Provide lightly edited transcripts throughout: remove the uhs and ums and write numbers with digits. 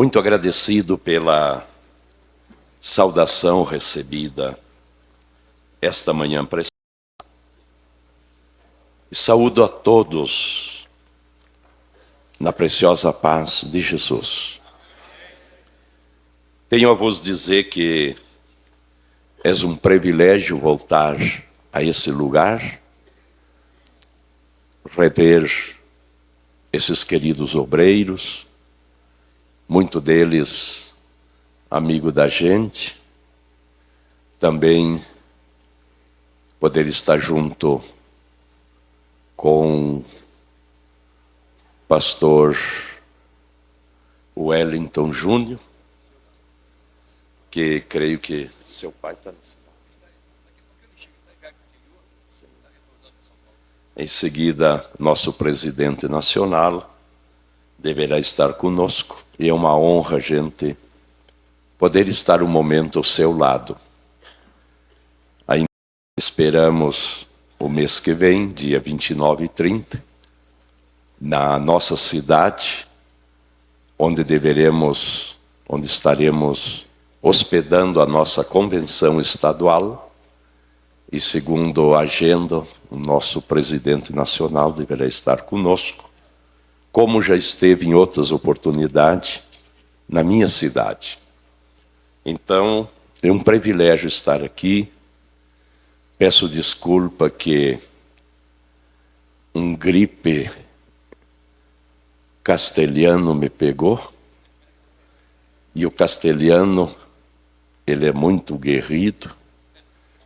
Muito agradecido pela saudação recebida esta manhã preciosa. E saúdo a todos na preciosa paz de Jesus. Tenho a vos dizer que é um privilégio voltar a esse lugar, rever esses queridos obreiros, muito deles amigo da gente, também poder estar junto com o pastor Wellington Júnior, que creio que seu pai está... Em seguida, nosso presidente nacional deverá estar conosco. E é uma honra a gente poder estar um momento ao seu lado. Ainda esperamos o mês que vem, dia 29 e 30, na nossa cidade, onde estaremos hospedando a nossa convenção estadual. E segundo a agenda, o nosso presidente nacional deverá estar conosco, como já esteve em outras oportunidades na minha cidade. Então, é um privilégio estar aqui. Peço desculpa que um gripe castelhano me pegou. E o castelhano, ele é muito guerrido.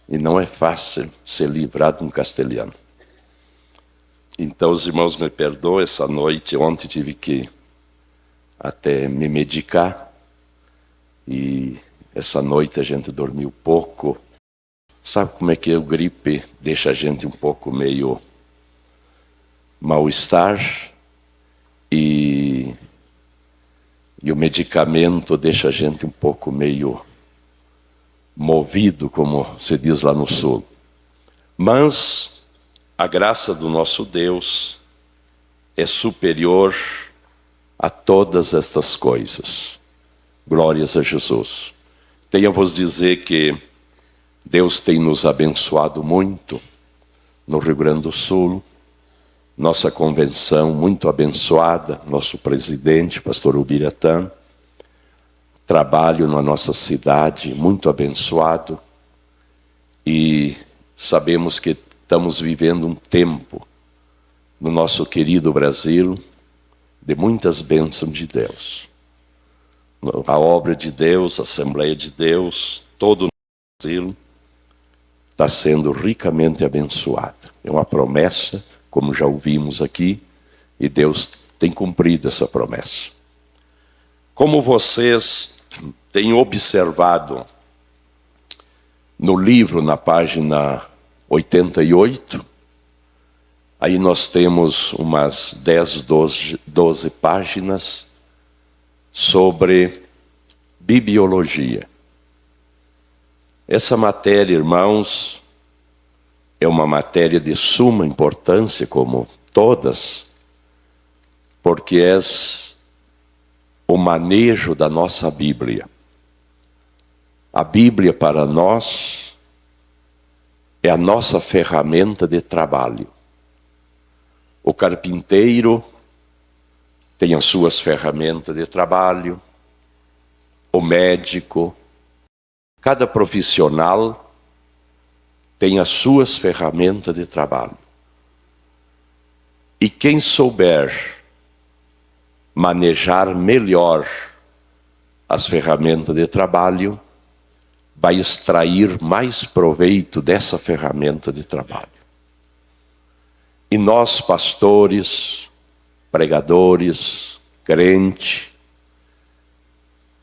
E não é fácil ser livrado de um castelhano. Então, os irmãos me perdoem, essa noite, ontem tive que até me medicar. E essa noite a gente dormiu pouco. Sabe como é que o gripe deixa a gente um pouco meio mal-estar? E o medicamento deixa a gente um pouco meio movido, como se diz lá no sul. Mas a graça do nosso Deus é superior a todas estas coisas. Glórias a Jesus. Tenho a vos dizer que Deus tem nos abençoado muito no Rio Grande do Sul. Nossa convenção muito abençoada, nosso presidente, pastor Ubiratã. Trabalho na nossa cidade, muito abençoado, e sabemos que estamos vivendo um tempo no nosso querido Brasil de muitas bênçãos de Deus. A obra de Deus, a Assembleia de Deus, todo o Brasil está sendo ricamente abençoada. É uma promessa, como já ouvimos aqui, e Deus tem cumprido essa promessa. Como vocês têm observado no livro, na página 88, aí nós temos umas 10, 12 páginas sobre bibliologia. Essa matéria, irmãos, é uma matéria de suma importância, como todas, porque é o manejo da nossa Bíblia. A Bíblia para nós é a nossa ferramenta de trabalho. O carpinteiro tem as suas ferramentas de trabalho, o médico, cada profissional tem as suas ferramentas de trabalho. E quem souber manejar melhor as ferramentas de trabalho, vai extrair mais proveito dessa ferramenta de trabalho. E nós, pastores, pregadores, crentes,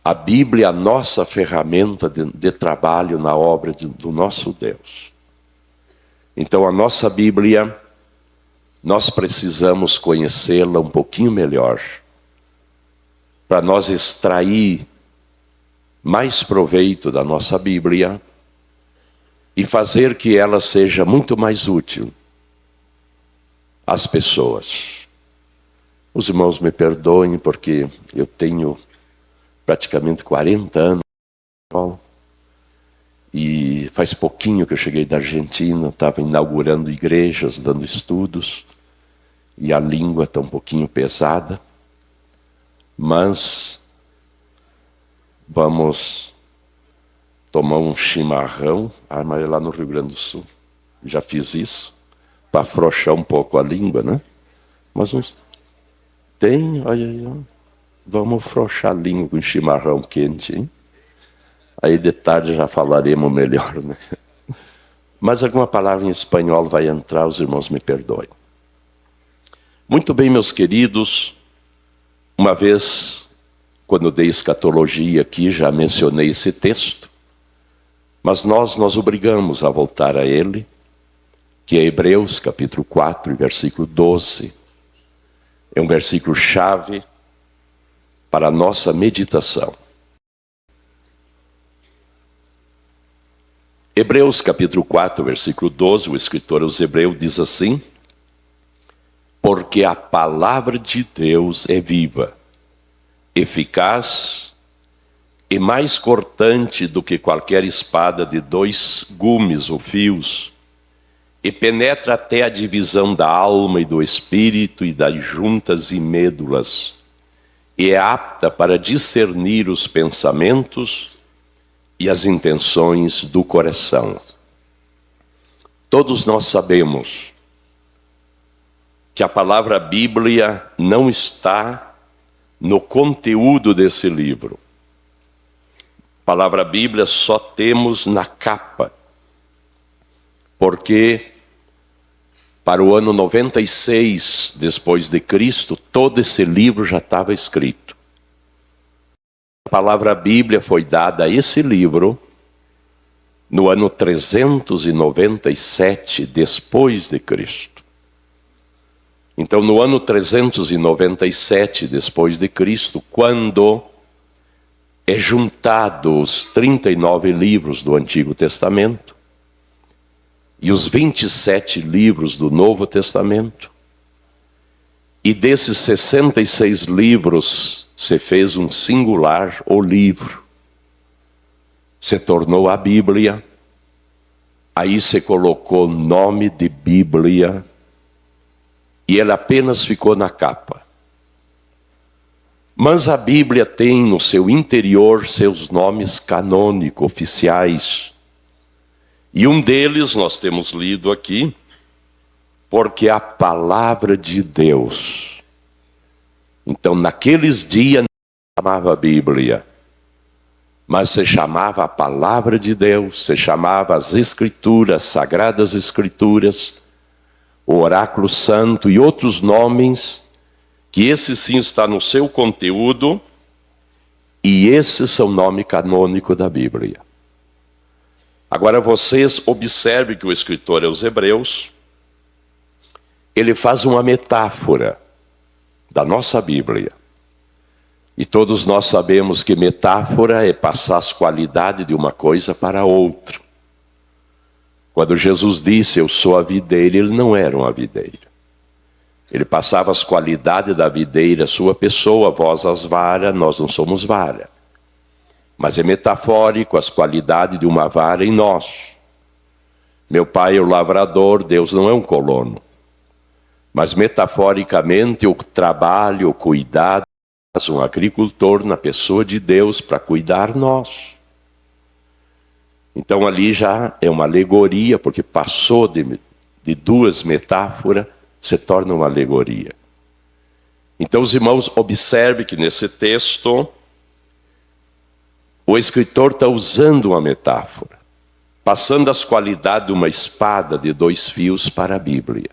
a Bíblia é a nossa ferramenta de trabalho na obra do nosso Deus. Então a nossa Bíblia, nós precisamos conhecê-la um pouquinho melhor, para nós extrair mais proveito da nossa Bíblia e fazer que ela seja muito mais útil às pessoas. Os irmãos me perdoem porque eu tenho praticamente 40 anos. E faz pouquinho que eu cheguei da Argentina, estava inaugurando igrejas, dando estudos, e a língua está um pouquinho pesada, mas vamos tomar um chimarrão, mas é lá no Rio Grande do Sul, já fiz isso, para afrouxar um pouco a língua, né? Mas tem, olha aí, ó. Vamos afrouxar a língua com chimarrão quente, hein? Aí de tarde já falaremos melhor, né? Mas alguma palavra em espanhol vai entrar, os irmãos me perdoem. Muito bem, meus queridos, uma vez, quando dei escatologia aqui, já mencionei esse texto, mas nós obrigamos a voltar a ele, que é Hebreus capítulo 4, versículo 12. É um versículo chave para a nossa meditação. Hebreus capítulo 4, versículo 12, o escritor aos Hebreus diz assim: porque a palavra de Deus é viva, eficaz e mais cortante do que qualquer espada de 2 gumes ou fios, e penetra até a divisão da alma e do espírito e das juntas e mêdulas, e é apta para discernir os pensamentos e as intenções do coração. Todos nós sabemos que a palavra Bíblia não está no conteúdo desse livro. A palavra Bíblia só temos na capa, porque para o ano 96 depois de Cristo, todo esse livro já estava escrito. A palavra Bíblia foi dada a esse livro no ano 397 depois de Cristo. Então, no ano 397 depois de Cristo, quando é juntado os 39 livros do Antigo Testamento e os 27 livros do Novo Testamento, e desses 66 livros se fez um singular, o livro. Se tornou a Bíblia, aí se colocou o nome de Bíblia, e ele apenas ficou na capa. Mas a Bíblia tem no seu interior seus nomes canônicos, oficiais. E um deles nós temos lido aqui, porque a palavra de Deus. Então, naqueles dias não se chamava Bíblia, mas se chamava a palavra de Deus, se chamava as Escrituras, Sagradas Escrituras, o Oráculo Santo e outros nomes, que esse sim está no seu conteúdo, e esses são o nome canônico da Bíblia. Agora vocês observem que o escritor aos Hebreus, ele faz uma metáfora da nossa Bíblia. E todos nós sabemos que metáfora é passar as qualidades de uma coisa para outra. Quando Jesus disse, eu sou a videira, ele não era uma videira. Ele passava as qualidades da videira, sua pessoa, vós as varas, nós não somos vara. Mas é metafórico as qualidades de uma vara em nós. Meu pai é o lavrador, Deus não é um colono. Mas metaforicamente o trabalho, o cuidado, um agricultor na pessoa de Deus para cuidar nós. Então ali já é uma alegoria, porque passou de 2 metáforas, se torna uma alegoria. Então os irmãos observem que nesse texto, o escritor está usando uma metáfora, passando as qualidades de uma espada de 2 fios para a Bíblia.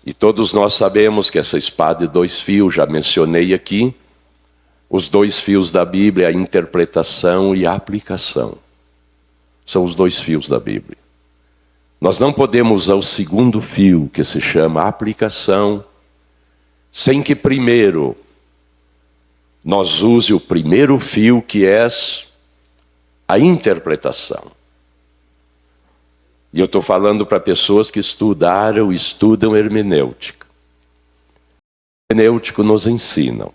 E todos nós sabemos que essa espada de 2 fios, já mencionei aqui, os 2 fios da Bíblia, a interpretação e a aplicação. São os 2 fios da Bíblia. Nós não podemos usar o segundo fio, que se chama aplicação, sem que primeiro nós use o primeiro fio, que é a interpretação. E eu estou falando para pessoas que estudam hermenêutica. Hermenêutico nos ensinam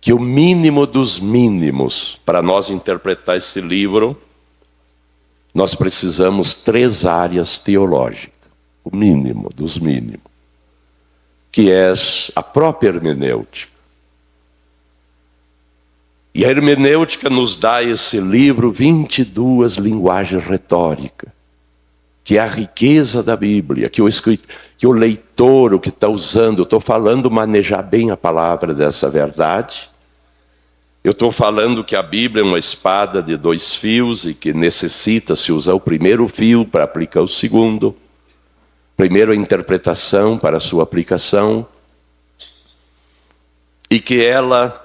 que o mínimo dos mínimos, para nós interpretar esse livro, nós precisamos 3 áreas teológicas. O mínimo dos mínimos. Que é a própria hermenêutica. E a hermenêutica nos dá esse livro 22 linguagens retóricas, que é a riqueza da Bíblia, que o leitor, o que está usando, eu estou falando manejar bem a palavra dessa verdade. Eu estou falando que a Bíblia é uma espada de 2 fios e que necessita se usar o primeiro fio para aplicar o segundo. Primeiro a interpretação para a sua aplicação. E que ela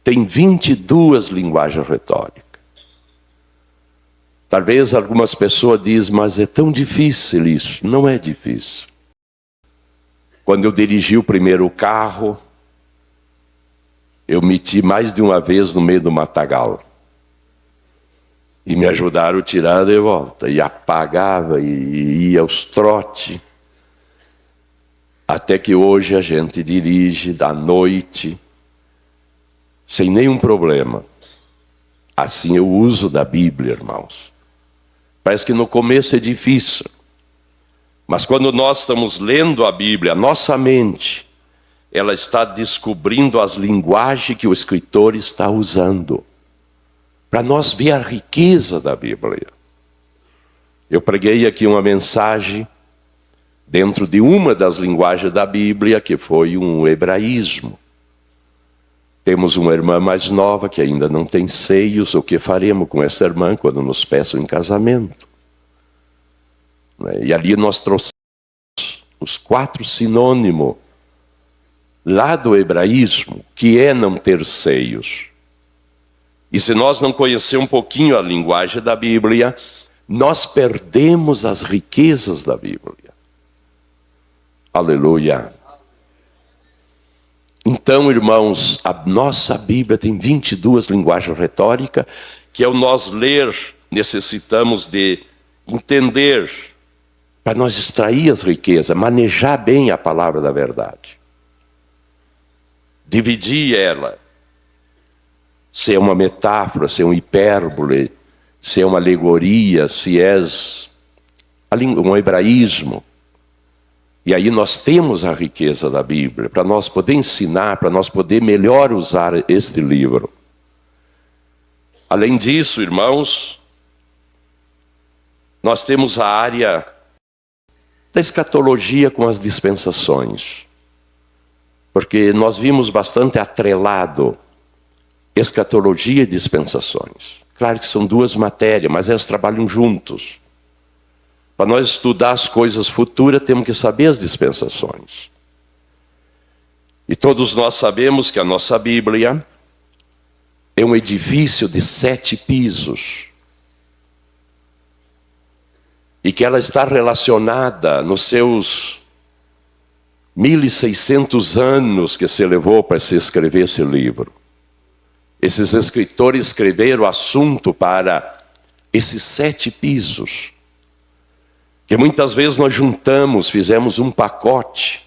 tem 22 linguagens retóricas. Talvez algumas pessoas dizem, mas é tão difícil isso. Não é difícil. Quando eu dirigi o primeiro carro, eu meti mais de uma vez no meio do matagal. E me ajudaram a tirar de volta. E apagava e ia aos trotes. Até que hoje a gente dirige à noite, sem nenhum problema. Assim eu uso da Bíblia, irmãos. Parece que no começo é difícil. Mas quando nós estamos lendo a Bíblia, a nossa mente, ela está descobrindo as linguagens que o escritor está usando. Para nós ver a riqueza da Bíblia. Eu preguei aqui uma mensagem dentro de uma das linguagens da Bíblia, que foi um hebraísmo. Temos uma irmã mais nova que ainda não tem seios. O que faremos com essa irmã quando nos peçam em casamento? E ali nós trouxemos os 4 sinônimos lá do hebraísmo, que é não ter seios. E se nós não conhecermos um pouquinho a linguagem da Bíblia, nós perdemos as riquezas da Bíblia. Aleluia. Então, irmãos, a nossa Bíblia tem 22 linguagens retóricas, que ao nós ler, necessitamos de entender, para nós extrair as riquezas, manejar bem a palavra da verdade. Dividir ela. Se é uma metáfora, se é um hipérbole, se é uma alegoria, se é um hebraísmo. E aí nós temos a riqueza da Bíblia, para nós poder ensinar, para nós poder melhor usar este livro. Além disso, irmãos, nós temos a área da escatologia com as dispensações. Porque nós vimos bastante atrelado escatologia e dispensações. Claro que são 2 matérias, mas elas trabalham juntos. Para nós estudar as coisas futuras, temos que saber as dispensações. E todos nós sabemos que a nossa Bíblia é um edifício de 7 pisos. E que ela está relacionada nos seus 1.600 anos que se levou para se escrever esse livro. Esses escritores escreveram o assunto para esses 7 pisos. Que muitas vezes nós juntamos, fizemos um pacote.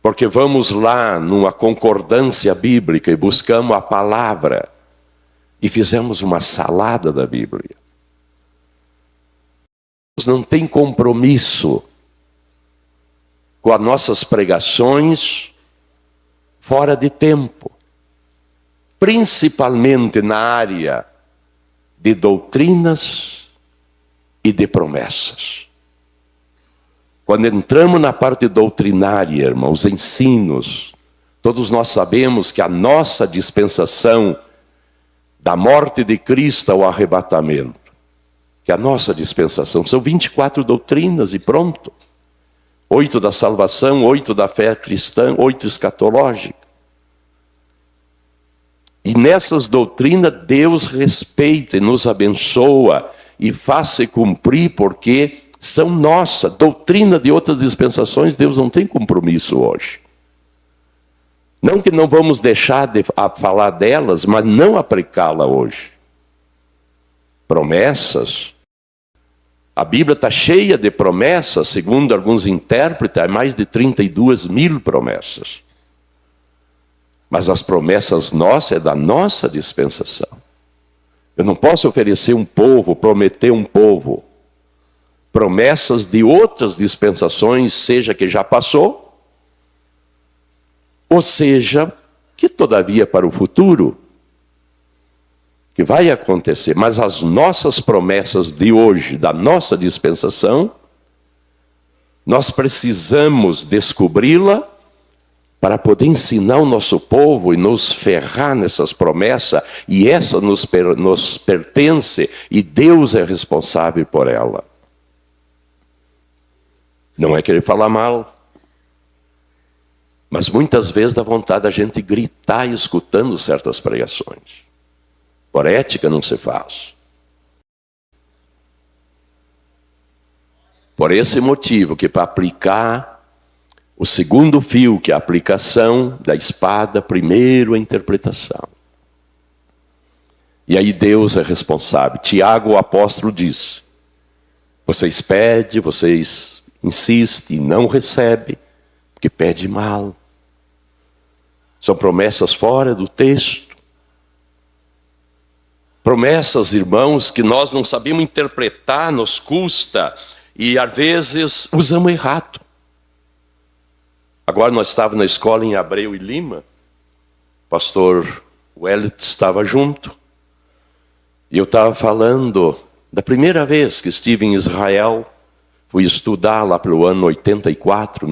Porque vamos lá numa concordância bíblica e buscamos a palavra. E fizemos uma salada da Bíblia. Não tem compromisso com as nossas pregações fora de tempo. Principalmente na área de doutrinas e de promessas. Quando entramos na parte doutrinária, irmãos, ensinos, todos nós sabemos que a nossa dispensação da morte de Cristo ao arrebatamento, que a nossa dispensação são 24 doutrinas e pronto. 8 da salvação, 8 da fé cristã, 8 escatológica. E nessas doutrinas Deus respeita e nos abençoa e faz-se cumprir porque são nossas. Doutrina de outras dispensações, Deus não tem compromisso hoje. Não que não vamos deixar de falar delas, mas não aplicá-la hoje. Promessas. A Bíblia está cheia de promessas, segundo alguns intérpretes, há mais de 32.000 promessas. Mas as promessas nossas é da nossa dispensação. Eu não posso oferecer um povo, prometer um povo. Promessas de outras dispensações, seja que já passou, ou seja, que todavia para o futuro, que vai acontecer. Mas as nossas promessas de hoje, da nossa dispensação, nós precisamos descobri-la para poder ensinar o nosso povo e nos ferrar nessas promessas, e essa nos pertence, e Deus é responsável por ela. Não é querer falar mal, mas muitas vezes dá vontade da gente gritar escutando certas pregações. Por ética não se faz. Por esse motivo que para aplicar o segundo fio, que é a aplicação da espada, primeiro a interpretação. E aí Deus é responsável. Tiago, o apóstolo, diz: vocês pedem, vocês insistem e não recebem, porque pede mal. São promessas fora do texto. Promessas, irmãos, que nós não sabemos interpretar, nos custa, e às vezes usamos errado. Agora nós estávamos na escola em Abreu e Lima, o pastor Wellington estava junto, e eu estava falando da primeira vez que estive em Israel. Fui estudar lá pelo ano 1984,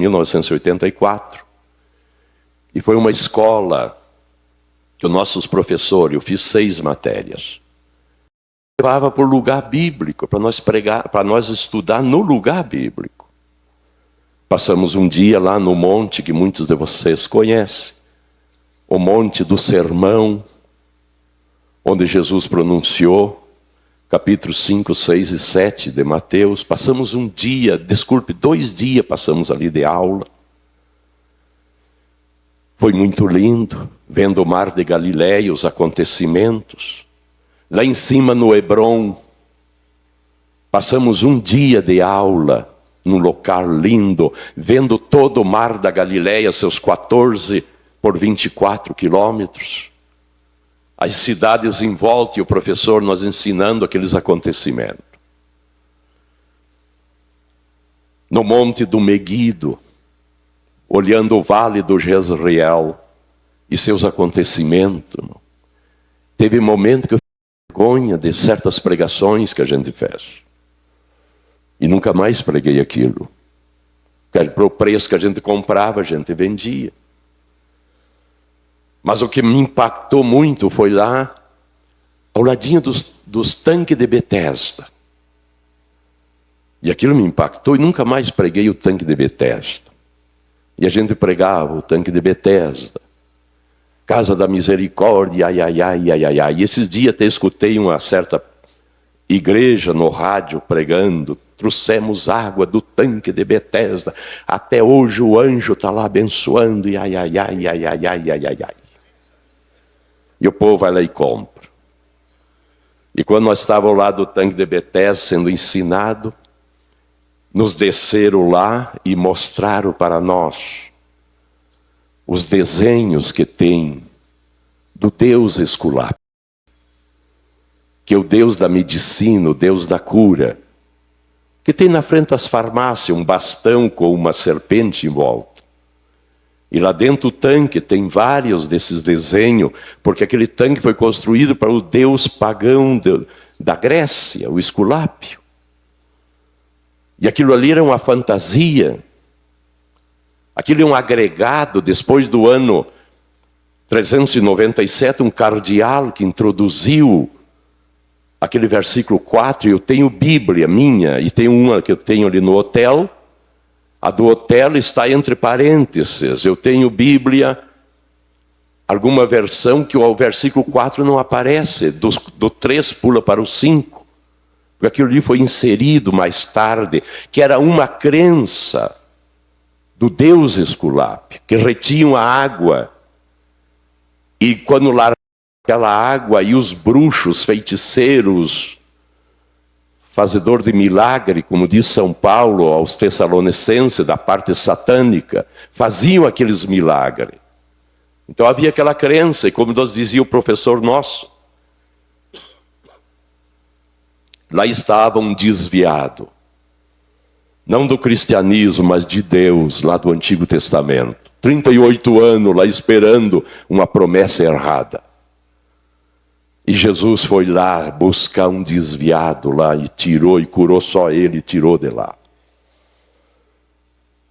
e foi uma escola que os nossos professores, eu fiz 6 matérias, levava por lugar bíblico, para nós pregar, para nós estudar no lugar bíblico. Passamos um dia lá no monte que muitos de vocês conhecem, o monte do sermão, onde Jesus pronunciou capítulos 5, 6 e 7 de Mateus. Passamos 2 dias passamos ali de aula. Foi muito lindo, vendo o mar de Galileia, os acontecimentos. Lá em cima no Hebrom, passamos um dia de aula, num local lindo, vendo todo o mar da Galileia, seus 14 por 24 quilômetros. As cidades em volta e o professor nos ensinando aqueles acontecimentos. No monte do Meguido, olhando o vale do Jezreel e seus acontecimentos. Teve momento que eu fiquei com vergonha de certas pregações que a gente fez. E nunca mais preguei aquilo. Para o preço que a gente comprava, a gente vendia. Mas o que me impactou muito foi lá, ao ladinho dos tanques de Betesda. E aquilo me impactou e nunca mais preguei o tanque de Betesda. E a gente pregava o tanque de Betesda, Casa da Misericórdia, ai, ai, ai, ai, ai, ai. E esses dias até escutei uma certa igreja no rádio pregando: trouxemos água do tanque de Betesda, até hoje o anjo está lá abençoando, e ai, ai, ai, ai, ai, ai, ai, ai, ai. E o povo vai lá e compra. E quando nós estávamos lá do tanque de Betesda sendo ensinado, nos desceram lá e mostraram para nós os desenhos que tem do Deus Esculápio, que é o Deus da medicina, o Deus da cura, que tem na frente das farmácias um bastão com uma serpente em volta. E lá dentro do tanque tem vários desses desenhos, porque aquele tanque foi construído para o deus pagão da Grécia, o Esculápio. E aquilo ali era uma fantasia. Aquilo é um agregado. Depois do ano 397, um cardeal que introduziu aquele versículo 4, eu tenho Bíblia minha, e tem uma que eu tenho ali no hotel. A do hotel está entre parênteses. Eu tenho Bíblia, alguma versão que o versículo 4 não aparece, do 3 pula para o 5. Porque aquilo ali foi inserido mais tarde, que era uma crença do Deus Esculápio, que retinham a água. E quando largavam aquela água, e os bruxos, feiticeiros, fazedor de milagre, como diz São Paulo aos Tessalonicenses, da parte satânica, faziam aqueles milagres. Então havia aquela crença, e como nos dizia o professor nosso, lá estava um desviado, não do cristianismo, mas de Deus, lá do Antigo Testamento. 38 anos lá esperando uma promessa errada. E Jesus foi lá buscar um desviado lá e tirou, e curou só ele, e tirou de lá.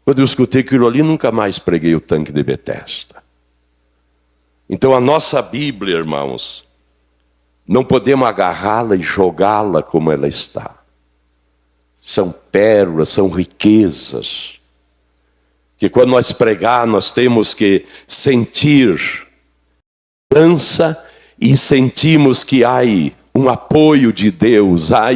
Quando eu escutei aquilo ali, nunca mais preguei o tanque de Betesda. Então a nossa Bíblia, irmãos, não podemos agarrá-la e jogá-la como ela está. São pérolas, são riquezas, que quando nós pregar, nós temos que sentir dança e sentimos que há um apoio de Deus, há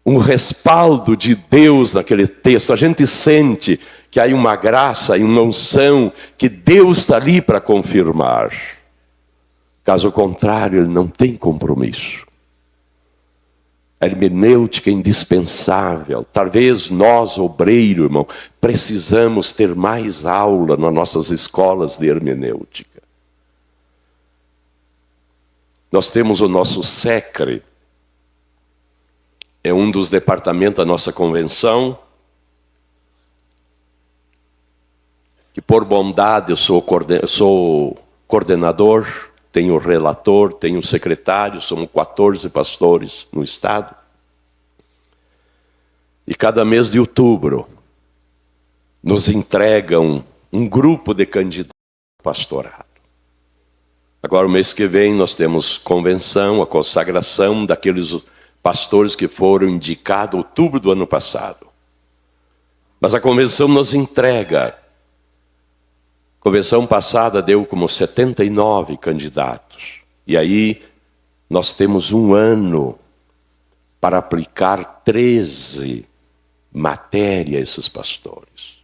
um respaldo de Deus naquele texto. A gente sente que há uma graça e uma unção, que Deus está ali para confirmar. Caso contrário, ele não tem compromisso. A hermenêutica é indispensável. Talvez nós, obreiro, irmão, precisamos ter mais aula nas nossas escolas de hermenêutica. Nós temos o nosso SECRE, é um dos departamentos da nossa convenção, que por bondade eu sou coordenador, tenho relator, tenho secretário, somos 14 pastores no estado. E cada mês de outubro nos entregam um grupo de candidatos ao pastorado. Agora, o mês que vem, nós temos convenção, a consagração daqueles pastores que foram indicados em outubro do ano passado. Mas a convenção nos entrega. A convenção passada deu como 79 candidatos. E aí, nós temos um ano para aplicar 13 matérias a esses pastores.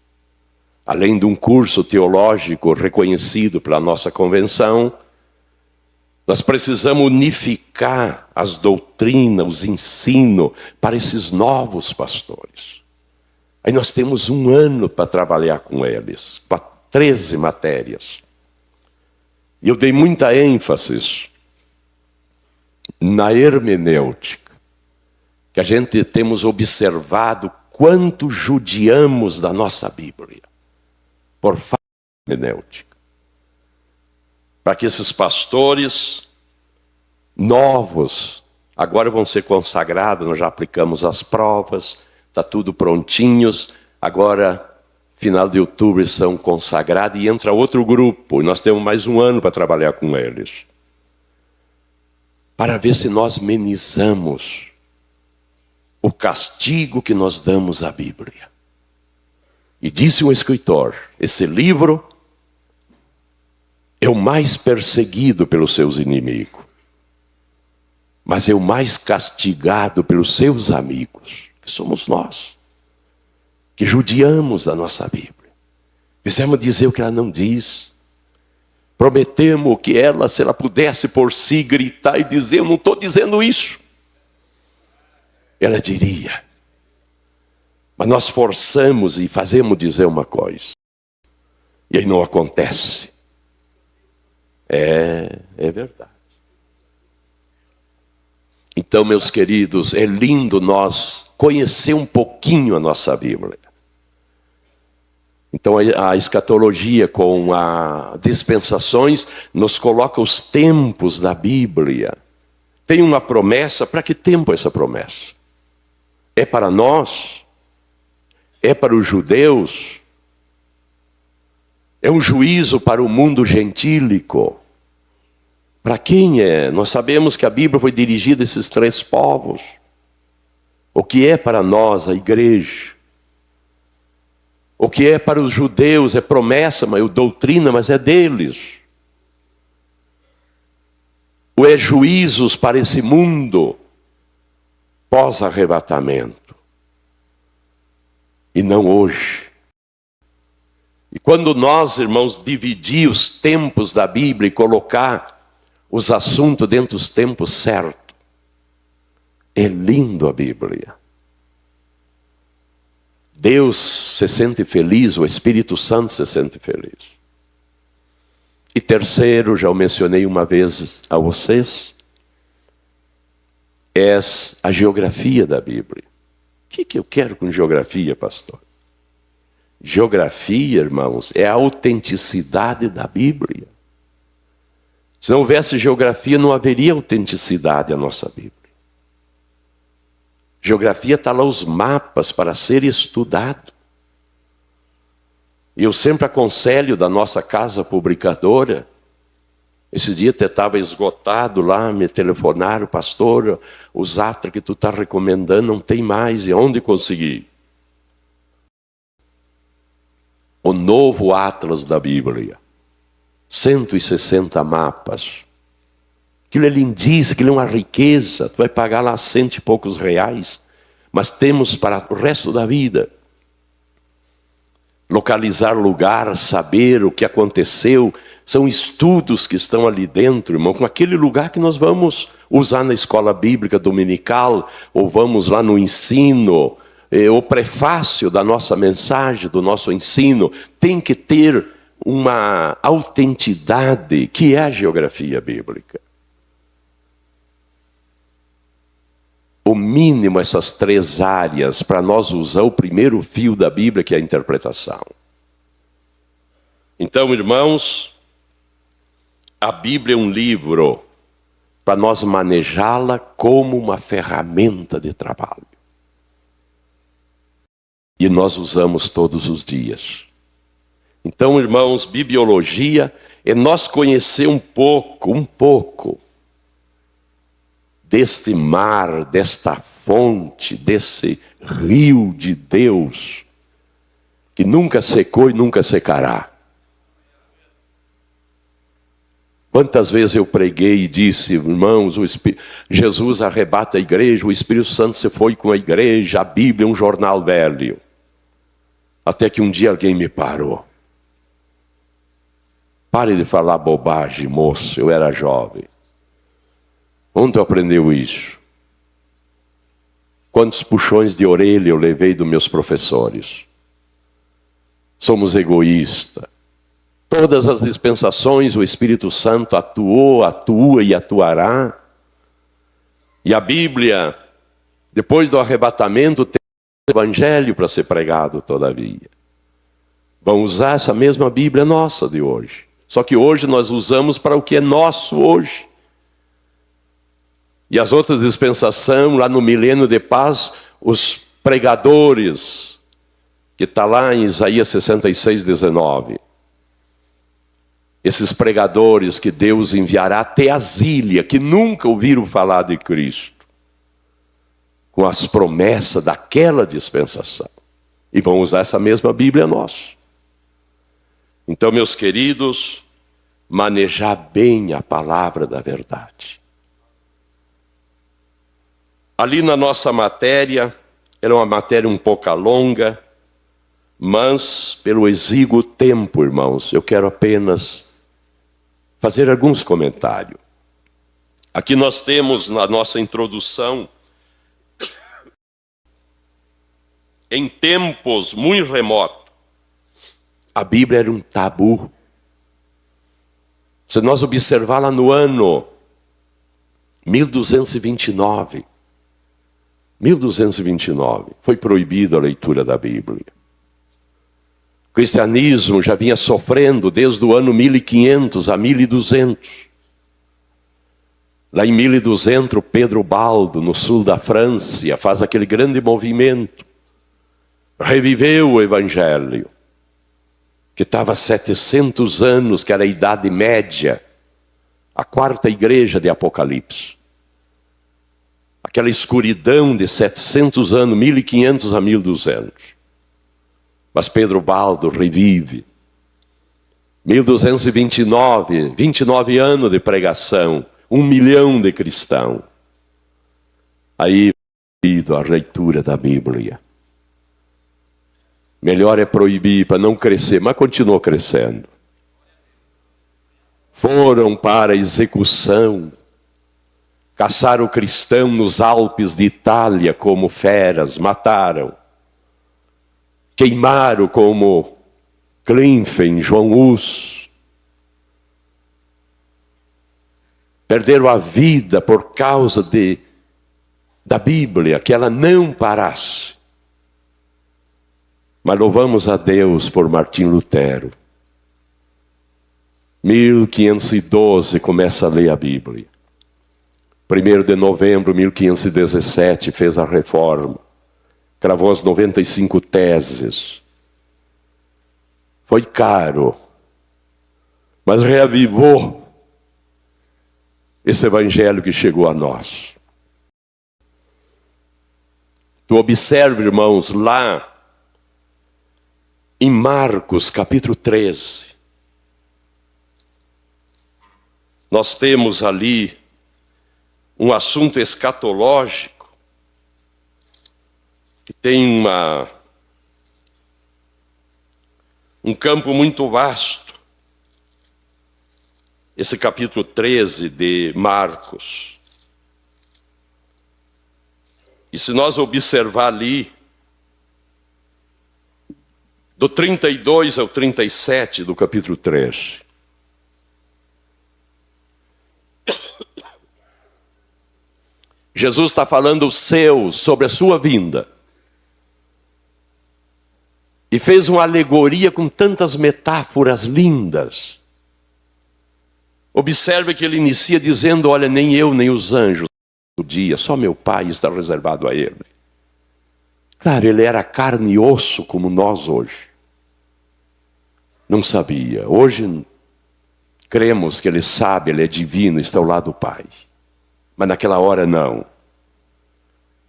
Além de um curso teológico reconhecido pela nossa convenção, nós precisamos unificar as doutrinas, os ensinos para esses novos pastores. Aí nós temos um ano para trabalhar com eles, para 13 matérias. E eu dei muita ênfase na hermenêutica, que a gente temos observado quanto judiamos da nossa Bíblia, por falta de hermenêutica. Para que esses pastores novos agora vão ser consagrados, nós já aplicamos as provas, está tudo prontinhos, agora, final de outubro, eles são consagrados e entra outro grupo, e nós temos mais um ano para trabalhar com eles. Para ver se nós amenizamos o castigo que nós damos à Bíblia. E disse um escritor, esse livro é o mais perseguido pelos seus inimigos, mas é o mais castigado pelos seus amigos, que somos nós, que judiamos da nossa Bíblia. Quisemos dizer o que ela não diz. Prometemos que ela, se ela pudesse por si gritar e dizer, eu não estou dizendo isso, ela diria. Mas nós forçamos e fazemos dizer uma coisa, e aí não acontece. É verdade. Então, meus queridos, é lindo nós conhecer um pouquinho a nossa Bíblia. Então, a escatologia com as dispensações nos coloca os tempos da Bíblia. Tem uma promessa, para que tempo é essa promessa? É para nós? É para os judeus? É um juízo para o mundo gentílico? Para quem é? Nós sabemos que a Bíblia foi dirigida a esses 3 povos. O que é para nós, a igreja? O que é para os judeus é promessa, mas é doutrina, mas é deles. Ou é juízos para esse mundo pós-arrebatamento. E não hoje. E quando nós, irmãos, dividir os tempos da Bíblia e colocar os assuntos dentro dos tempos certos, é lindo a Bíblia. Deus se sente feliz, o Espírito Santo se sente feliz. E terceiro, já o mencionei uma vez a vocês, é a geografia da Bíblia. O que eu quero com geografia, pastor? Geografia, irmãos, é a autenticidade da Bíblia. Se não houvesse geografia, não haveria autenticidade à nossa Bíblia. Geografia está lá os mapas para ser estudado. E eu sempre aconselho da nossa casa publicadora. Esse dia até estava esgotado lá, me telefonaram, pastor, os atlas que tu está recomendando não tem mais, e onde consegui? O novo Atlas da Bíblia, 160 mapas. Aquilo é lindíssimo, aquilo é uma riqueza, tu vai pagar lá R$100 e poucos, mas temos para o resto da vida. Localizar lugar, saber o que aconteceu, são estudos que estão ali dentro, irmão, com aquele lugar que nós vamos usar na escola bíblica dominical, ou vamos lá no ensino, o prefácio da nossa mensagem, do nosso ensino, tem que ter uma autenticidade que é a geografia bíblica. O mínimo essas 3 áreas para nós usar o primeiro fio da Bíblia, que é a interpretação. Então, irmãos, a Bíblia é um livro para nós manejá-la como uma ferramenta de trabalho. E nós usamos todos os dias. Então, irmãos, bibliologia é nós conhecer um pouco deste mar, desta fonte, desse rio de Deus, que nunca secou e nunca secará. Quantas vezes eu preguei e disse, irmãos, Jesus arrebata a igreja, o Espírito Santo se foi com a igreja, a Bíblia é um jornal velho. Até que um dia alguém me parou. Pare de falar bobagem, moço, eu era jovem. Onde tu aprendeu isso? Quantos puxões de orelha eu levei dos meus professores? Somos egoístas. Todas as dispensações o Espírito Santo atuou, atua e atuará. E a Bíblia, depois do arrebatamento, tem o Evangelho para ser pregado todavia. Vão usar essa mesma Bíblia nossa de hoje. Só que hoje nós usamos para o que é nosso hoje. E as outras dispensações, lá no milênio de paz, os pregadores, que está lá em Isaías 66, 19. Esses pregadores que Deus enviará até as ilhas, que nunca ouviram falar de Cristo, com as promessas daquela dispensação. E vão usar essa mesma Bíblia nossa. Então, meus queridos, manejar bem a palavra da verdade. Ali na nossa matéria, era uma matéria um pouco longa, mas pelo exíguo tempo, irmãos, eu quero apenas fazer alguns comentários. Aqui nós temos na nossa introdução, em tempos muito remotos, a Bíblia era um tabu. Se nós observar lá no ano 1229, foi proibida a leitura da Bíblia. O cristianismo já vinha sofrendo desde o ano 1500 a 1200. Lá em 1200, Pedro Baldo, no sul da França, faz aquele grande movimento. Reviveu o Evangelho, que estava há 700 anos, que era a Idade Média, a 4ª igreja de Apocalipse. Aquela escuridão de 700 anos, 1500 a 1200. Mas Pedro Baldo revive. 1229, 29 anos de pregação, 1 milhão de cristãos. Aí, a leitura da Bíblia. Melhor é proibir para não crescer, mas continuou crescendo. Foram para a execução. Caçaram o cristão nos Alpes de Itália como feras, mataram. Queimaram como Klinfen, João Hus. perderam a vida por causa da Bíblia, que ela não parasse. Mas louvamos a Deus por Martim Lutero. 1512 começa a ler a Bíblia. 1º de novembro de 1517 fez a reforma. Cravou as 95 teses. Foi caro, mas reavivou esse evangelho que chegou a nós. Tu observa, irmãos, lá em Marcos capítulo 13, nós temos ali um assunto escatológico que tem um campo muito vasto. Esse capítulo 13 de Marcos. E se nós observar ali, do 32 ao 37 do capítulo 13, Jesus está falando os seus, sobre a sua vinda. E fez uma alegoria com tantas metáforas lindas. Observe que ele inicia dizendo, olha, nem eu nem os anjos do dia, só meu Pai está reservado a ele. Claro, ele era carne e osso como nós hoje. Não sabia. Hoje cremos que ele sabe, ele é divino, está ao lado do Pai. Mas naquela hora não.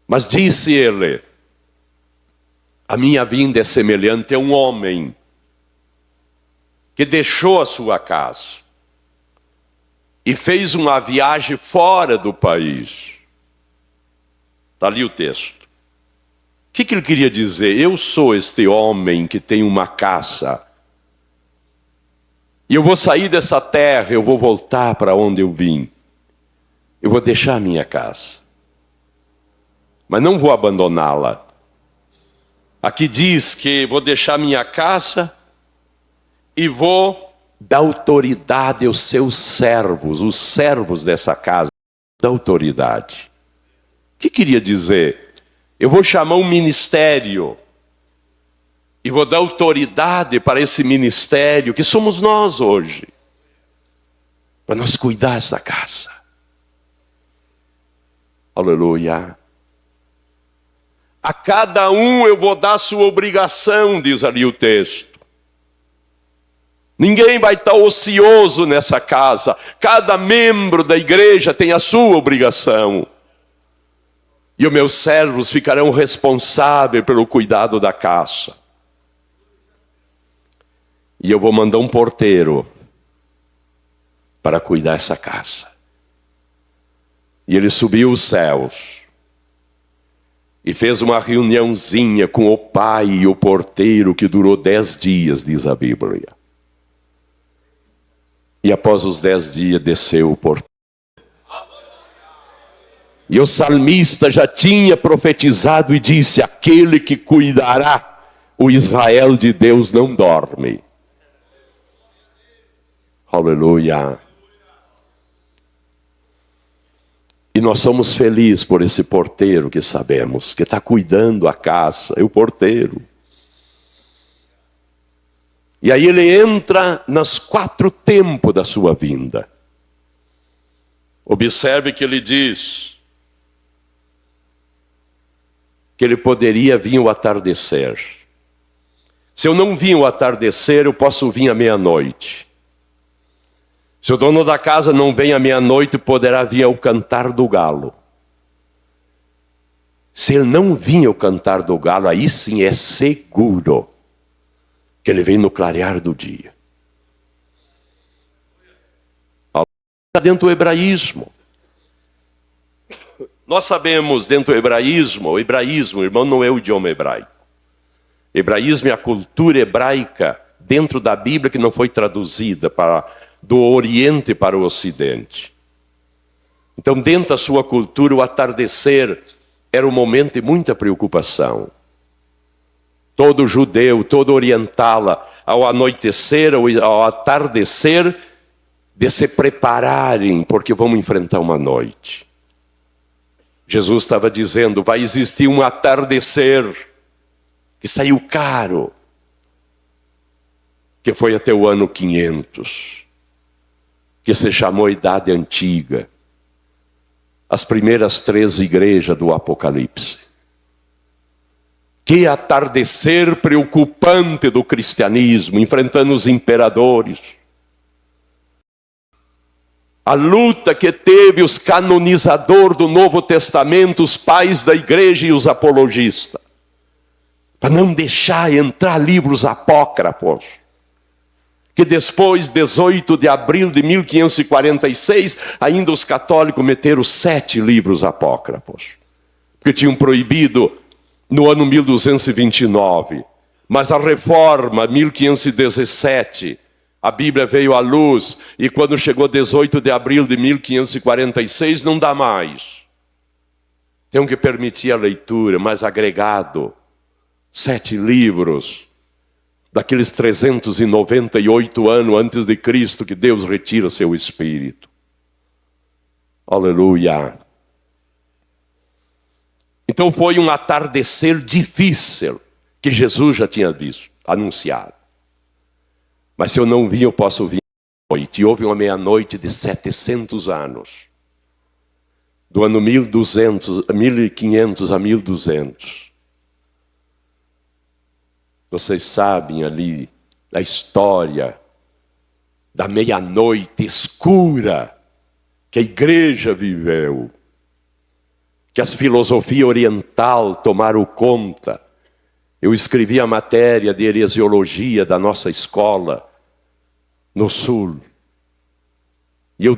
Mas disse ele, a minha vinda é semelhante a um homem que deixou a sua casa e fez uma viagem fora do país. Está ali o texto. O que ele queria dizer? Eu sou este homem que tem uma casa. E eu vou sair dessa terra, eu vou voltar para onde eu vim. Eu vou deixar a minha casa. Mas não vou abandoná-la. Aqui diz que vou deixar minha casa e vou dar autoridade aos seus servos, os servos dessa casa, da autoridade. O que queria dizer? Eu vou chamar um ministério e vou dar autoridade para esse ministério, que somos nós hoje, para nós cuidar dessa casa. Aleluia. A cada um eu vou dar a sua obrigação, diz ali o texto. Ninguém vai estar ocioso nessa casa. Cada membro da igreja tem a sua obrigação. E os meus servos ficarão responsáveis pelo cuidado da casa. E eu vou mandar um porteiro para cuidar dessa casa. E ele subiu os céus e fez uma reuniãozinha com o pai e o porteiro que durou 10 dias, diz a Bíblia. E após os 10 dias desceu o porteiro. E o salmista já tinha profetizado e disse, aquele que cuidará o Israel de Deus não dorme. Aleluia. E nós somos felizes por esse porteiro que sabemos, que está cuidando a casa, é o porteiro. E aí ele entra nos 4 tempos da sua vinda. Observe que ele diz que ele poderia vir ao atardecer. Se eu não vim ao atardecer, eu posso vir à meia-noite. Se o dono da casa não vem à meia-noite, poderá vir ao cantar do galo. Se ele não vir ao cantar do galo, aí sim é seguro que ele vem no clarear do dia. Dentro do hebraísmo. Nós sabemos dentro do hebraísmo, o hebraísmo, irmão, não é o idioma hebraico. Hebraísmo é a cultura hebraica dentro da Bíblia que não foi traduzida do Oriente para o Ocidente. Então, dentro da sua cultura, o atardecer era um momento de muita preocupação. Todo judeu, todo oriental, ao anoitecer, ao atardecer, de se prepararem, porque vamos enfrentar uma noite. Jesus estava dizendo, vai existir um atardecer, que saiu caro, que foi até o ano 500, que se chamou Idade Antiga, as primeiras 3 igrejas do Apocalipse. Que atardecer preocupante do cristianismo, enfrentando os imperadores. A luta que teve os canonizadores do Novo Testamento, os pais da igreja e os apologistas, para não deixar entrar livros apócrifos, que depois, 18 de abril de 1546, ainda os católicos meteram 7 livros apócrifos, porque tinham proibido no ano 1229, mas a reforma, 1517, a Bíblia veio à luz, e quando chegou 18 de abril de 1546, não dá mais. Tem que permitir a leitura, mas agregado, 7 livros, daqueles 398 anos antes de Cristo, que Deus retira seu Espírito. Aleluia. Então foi um atardecer difícil, que Jesus já tinha visto, anunciado. Mas se eu não vi, eu posso vir à noite. E houve uma meia-noite de 700 anos. Do ano 1500 a 1200. Vocês sabem ali a história da meia-noite escura que a igreja viveu. Que as filosofias orientais tomaram conta. Eu escrevi a matéria de heresiologia da nossa escola no Sul. E eu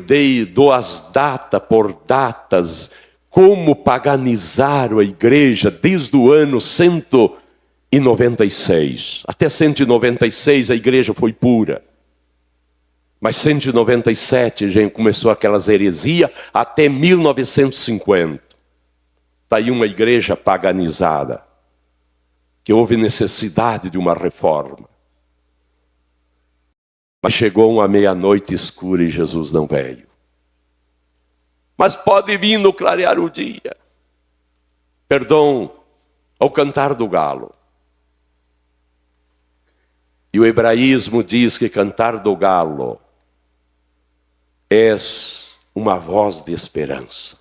dou as datas por datas, como paganizaram a igreja desde o ano 196. Até 196 a igreja foi pura. Mas 197 já começou aquelas heresias até 1950. Está aí uma igreja paganizada, que houve necessidade de uma reforma. Mas chegou uma meia-noite escura e Jesus não veio. Mas pode vir no clarear o dia. Perdão, ao cantar do galo. E o hebraísmo diz que cantar do galo é uma voz de esperança.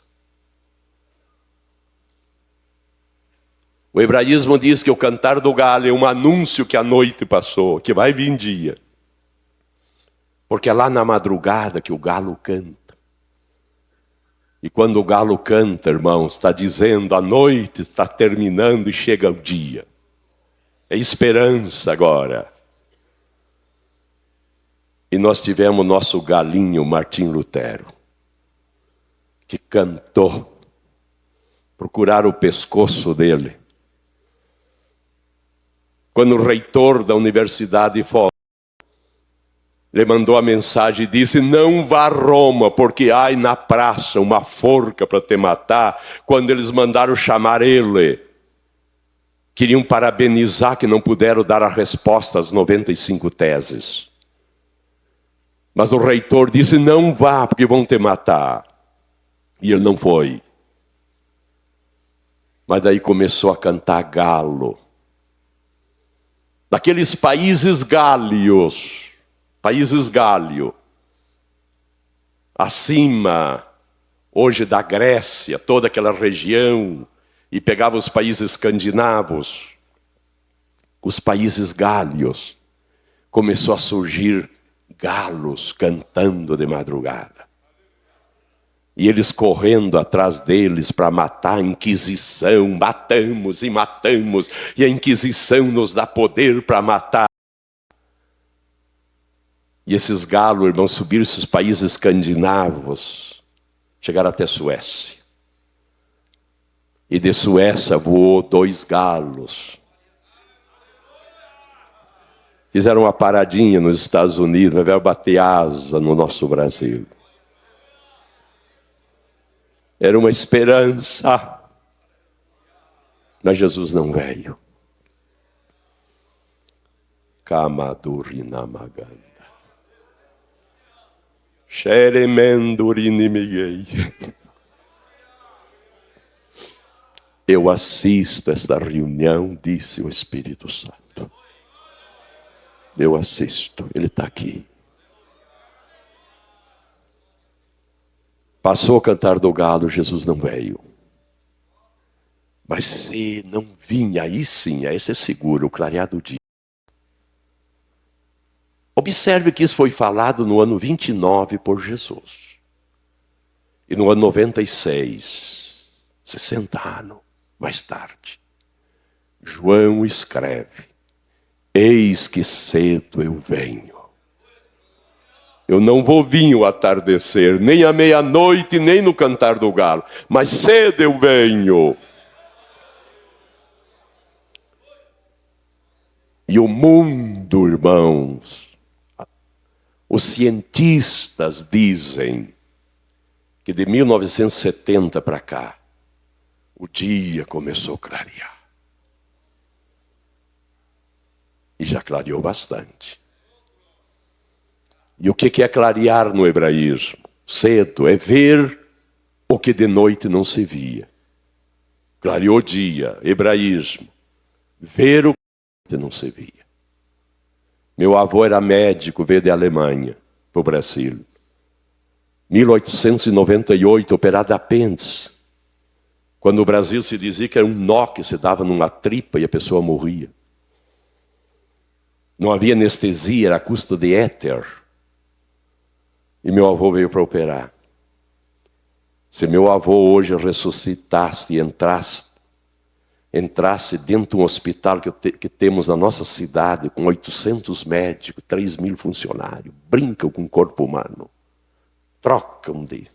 O hebraísmo diz que o cantar do galo é um anúncio que a noite passou, que vai vir dia. Porque é lá na madrugada que o galo canta. E quando o galo canta, irmãos, está dizendo, a noite está terminando e chega o dia. É esperança agora. E nós tivemos nosso galinho, Martim Lutero, que cantou. Procuraram o pescoço dele. Quando o reitor da Universidade ele mandou a mensagem e disse, não vá a Roma, porque há na praça uma forca para te matar. Quando eles mandaram chamar ele, queriam parabenizar que não puderam dar a resposta às 95 teses. Mas o reitor disse, não vá, porque vão te matar. E ele não foi. Mas daí começou a cantar galo. Daqueles países gálios, acima, hoje da Grécia, toda aquela região, e pegava os países escandinavos, os países gálios, começou a surgir galos cantando de madrugada. E eles correndo atrás deles para matar a Inquisição, matamos e matamos, e a Inquisição nos dá poder para matar. E esses galos, irmãos, subiram esses países escandinavos, chegaram até Suécia. E de Suécia voou 2 galos. Fizeram uma paradinha nos Estados Unidos, mas vieram bater asa no nosso Brasil. Era uma esperança. Mas Jesus não veio. Kamadurinamaganda. Xeremendurinimiguei. Eu assisto esta reunião, disse o Espírito Santo. Eu assisto, ele está aqui. Passou o cantar do galo, Jesus não veio. Mas se não vinha, aí sim, aí você segura o clarear do dia. Observe que isso foi falado no ano 29 por Jesus. E no ano 96, 60 anos mais tarde, João escreve: eis que cedo eu venho. Eu não vou vir ao atardecer, nem à meia-noite, nem no cantar do galo, mas cedo eu venho. E o mundo, irmãos, os cientistas dizem que de 1970 para cá, o dia começou a clarear. E já clareou bastante. E o que é clarear no hebraísmo? Cedo é ver o que de noite não se via. Clareou dia, hebraísmo. Ver o que não se via. Meu avô era médico, veio da Alemanha para o Brasil. 1898, operado apêndice. Quando o Brasil se dizia que era um nó que se dava numa tripa e a pessoa morria. Não havia anestesia, era a custo de éter. E meu avô veio para operar. Se meu avô hoje ressuscitasse e entrasse dentro de um hospital que temos na nossa cidade, com 800 médicos, 3.000 funcionários, brincam com o corpo humano, trocam de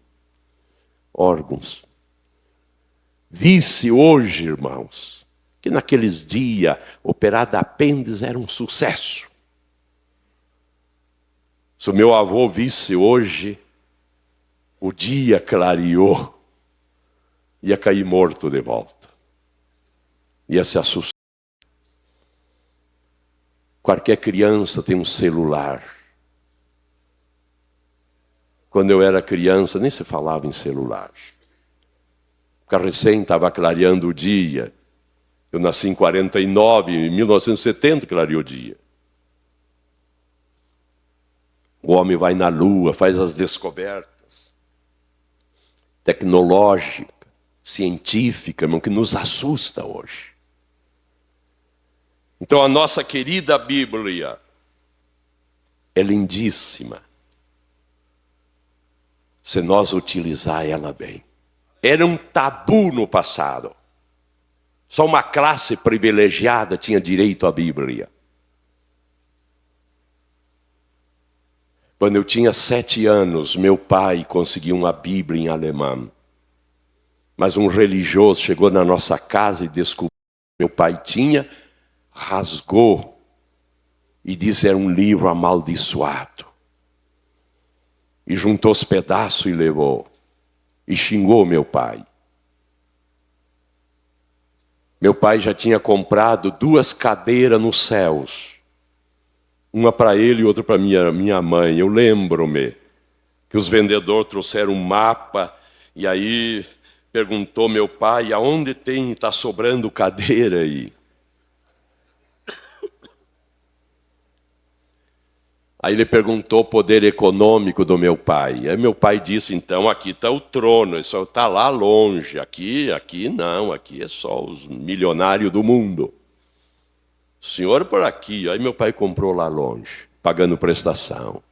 órgãos. Visse hoje, irmãos, que naqueles dias, operado apêndice era um sucesso. Se o meu avô visse hoje, o dia clareou, ia cair morto de volta. Ia se assustar. Qualquer criança tem um celular. Quando eu era criança, nem se falava em celular. Porque recém estava clareando o dia. Eu nasci em 49, em 1970 clareou o dia. O homem vai na lua, faz as descobertas tecnológicas, científicas, que nos assusta hoje. Então a nossa querida Bíblia é lindíssima, se nós utilizar ela bem. Era um tabu no passado. Só uma classe privilegiada tinha direito à Bíblia. Quando eu tinha 7 anos, meu pai conseguiu uma Bíblia em alemão. Mas um religioso chegou na nossa casa e descobriu que meu pai tinha, rasgou e disse que era um livro amaldiçoado. E juntou os pedaços e levou. E xingou meu pai. Meu pai já tinha comprado 2 cadeiras nos céus. Uma para ele e outra para minha mãe. Eu lembro-me que os vendedores trouxeram um mapa e aí perguntou meu pai, aonde está sobrando cadeira aí? Aí ele perguntou o poder econômico do meu pai. Aí meu pai disse, então, aqui está o trono, isso está lá longe. Aqui não, aqui é só os milionários do mundo. O senhor por aqui. Aí meu pai comprou lá longe, pagando prestação.